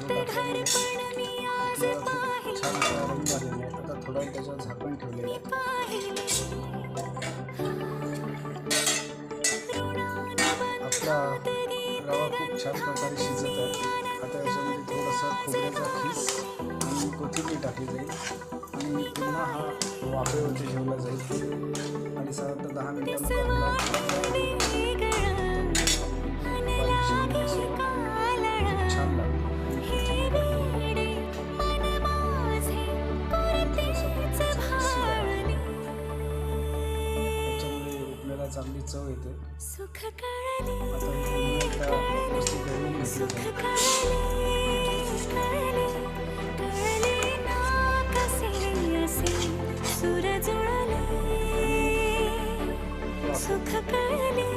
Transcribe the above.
जे टाकल्यामुळे आपल्याला खूप छान असा रंग आलेला आहे. आता थोडा वेळ त्याच्यावर झाकण ठेवलेलं आहे. आपला रवा खूप छान प्रकारे शिजत आहे. आता याच्यामध्ये थोडासा खोबऱ्याचा खीस आणि कोथिंबीर टाकली जाईल आणि पुन्हा हा वाफेवरती ठेवला जाईल आणि साधारणतः 10 मिनिटांमध्ये आपला बारीक चिरलेली सर्व खूप छान लागते. आणि कोथिंबीर टाकली आणि थोडासा खोबऱ्याचा खीस टाकला. त्याच्यामुळे उपल्याला चांगली चव येते. आता ही पुन्हा एकदा व्यवस्थित ढवळून घेतली जाईल. आणि वाफेवरती